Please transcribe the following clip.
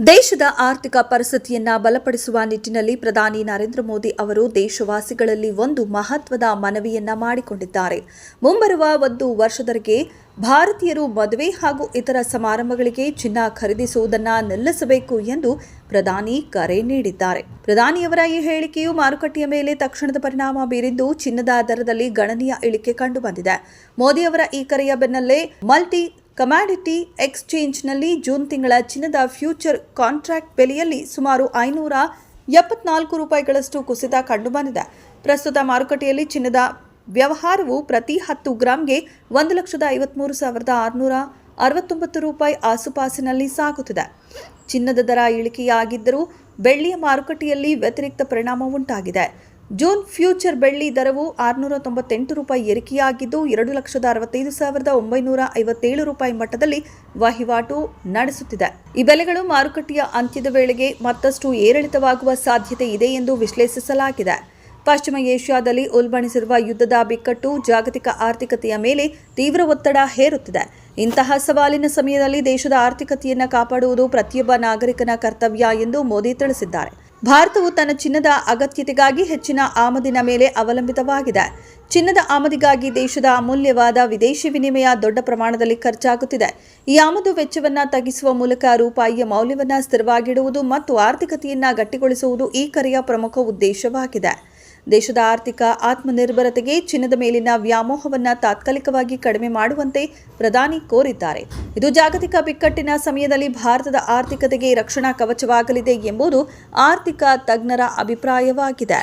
ದೇಶದ ಆರ್ಥಿಕ ಪರಿಸ್ಥಿತಿಯನ್ನ ಬಲಪಡಿಸುವ ನಿಟ್ಟಿನಲ್ಲಿ ಪ್ರಧಾನಿ ನರೇಂದ್ರ ಮೋದಿ ಅವರು ದೇಶವಾಸಿಗಳಲ್ಲಿ ಒಂದು ಮಹತ್ವದ ಮನವಿಯನ್ನ ಮಾಡಿಕೊಂಡಿದ್ದಾರೆ. ಮುಂಬರುವ 1 ವರ್ಷದವರೆಗೆ ಭಾರತೀಯರು ಮದುವೆ ಹಾಗೂ ಇತರ ಸಮಾರಂಭಗಳಿಗೆ ಚಿನ್ನ ಖರೀದಿಸುವುದನ್ನು ನಿಲ್ಲಿಸಬೇಕು ಎಂದು ಪ್ರಧಾನಿ ಕರೆ ನೀಡಿದ್ದಾರೆ. ಪ್ರಧಾನಿಯವರ ಈ ಹೇಳಿಕೆಯು ಮಾರುಕಟ್ಟೆಯ ಮೇಲೆ ತಕ್ಷಣದ ಪರಿಣಾಮ ಬೀರಿದ್ದು ಚಿನ್ನದ ದರದಲ್ಲಿ ಗಣನೀಯ ಇಳಿಕೆ ಕಂಡುಬಂದಿದೆ. ಮೋದಿ ಅವರ ಈ ಕರೆಯ ಬೆನ್ನಲ್ಲೇ ಮಲ್ಟಿ ಕಮಾಡಿಟಿ ಎಕ್ಸ್ಚೇಂಜ್ನಲ್ಲಿ ಜೂನ್ ತಿಂಗಳ ಚಿನ್ನದ ಫ್ಯೂಚರ್ ಕಾಂಟ್ರಾಕ್ಟ್ ಬೆಲೆಯಲ್ಲಿ ಸುಮಾರು 574 ರೂಪಾಯಿಗಳಷ್ಟು ಕುಸಿತ ಕಂಡುಬಂದಿದೆ. ಪ್ರಸ್ತುತ ಮಾರುಕಟ್ಟೆಯಲ್ಲಿ ಚಿನ್ನದ ವ್ಯವಹಾರವು ಪ್ರತಿ 10 ಗ್ರಾಂಗೆ 1,53,669 ರೂಪಾಯಿ ಆಸುಪಾಸಿನಲ್ಲಿ ಸಾಗುತ್ತಿದೆ. ಚಿನ್ನದ ದರ ಇಳಿಕೆಯಾಗಿದ್ದರೂ ಬೆಳ್ಳಿಯ ಮಾರುಕಟ್ಟೆಯಲ್ಲಿ ವ್ಯತಿರಿಕ್ತ ಪರಿಣಾಮ ಉಂಟಾಗಿದೆ. ಜೂನ್ ಫ್ಯೂಚರ್ ಬೆಳ್ಳಿ ದರವು 698 ರೂಪಾಯಿ ಏರಿಕೆಯಾಗಿದ್ದು 2,65,957 ರೂಪಾಯಿ ಮಟ್ಟದಲ್ಲಿ ವಹಿವಾಟು ನಡೆಸುತ್ತಿದೆ. ಈ ಬೆಲೆಗಳು ಮಾರುಕಟ್ಟೆಯ ಅಂತ್ಯದ ವೇಳೆಗೆ ಮತ್ತಷ್ಟು ಏರಿಳಿತವಾಗುವ ಸಾಧ್ಯತೆ ಇದೆ ಎಂದು ವಿಶ್ಲೇಷಿಸಲಾಗಿದೆ. ಪಶ್ಚಿಮ ಏಷ್ಯಾದಲ್ಲಿ ಉಲ್ಬಣಿಸಿರುವ ಯುದ್ಧದ ಬಿಕ್ಕಟ್ಟು ಜಾಗತಿಕ ಆರ್ಥಿಕತೆಯ ಮೇಲೆ ತೀವ್ರ ಒತ್ತಡ ಹೇರುತ್ತಿದೆ. ಇಂತಹ ಸವಾಲಿನ ಸಮಯದಲ್ಲಿ ದೇಶದ ಆರ್ಥಿಕತೆಯನ್ನು ಕಾಪಾಡುವುದು ಪ್ರತಿಯೊಬ್ಬ ನಾಗರಿಕನ ಕರ್ತವ್ಯ ಎಂದು ಮೋದಿ ತಿಳಿಸಿದ್ದಾರೆ. ಭಾರತವು ತನ್ನ ಚಿನ್ನದ ಅಗತ್ಯತೆಗಾಗಿ ಹೆಚ್ಚಿನ ಆಮದಿನ ಮೇಲೆ ಅವಲಂಬಿತವಾಗಿದೆ. ಚಿನ್ನದ ಆಮದಿಗಾಗಿ ದೇಶದ ಅಮೂಲ್ಯವಾದ ವಿದೇಶಿ ವಿನಿಮಯ ದೊಡ್ಡ ಪ್ರಮಾಣದಲ್ಲಿ ಖರ್ಚಾಗುತ್ತಿದೆ. ಈ ಆಮದು ವೆಚ್ಚವನ್ನು ತಗ್ಗಿಸುವ ಮೂಲಕ ರೂಪಾಯಿಯ ಮೌಲ್ಯವನ್ನು ಸ್ಥಿರವಾಗಿಡುವುದು ಮತ್ತು ಆರ್ಥಿಕತೆಯನ್ನು ಗಟ್ಟಿಗೊಳಿಸುವುದು ಈ ಕರೆಯ ಪ್ರಮುಖ ಉದ್ದೇಶವಾಗಿದೆ. ದೇಶದ ಆರ್ಥಿಕ ಆತ್ಮನಿರ್ಭರತೆಗೆ ಚಿನ್ನದ ಮೇಲಿನ ವ್ಯಾಮೋಹವನ್ನು ತಾತ್ಕಾಲಿಕವಾಗಿ ಕಡಿಮೆ ಮಾಡುವಂತೆ ಪ್ರಧಾನಿ ಕೋರಿದ್ದಾರೆ. ಇದು ಜಾಗತಿಕ ಬಿಕ್ಕಟ್ಟಿನ ಸಮಯದಲ್ಲಿ ಭಾರತದ ಆರ್ಥಿಕತೆಗೆ ರಕ್ಷಣಾ ಕವಚವಾಗಲಿದೆ ಎಂಬುದು ಆರ್ಥಿಕ ತಜ್ಞರ ಅಭಿಪ್ರಾಯವಾಗಿದೆ.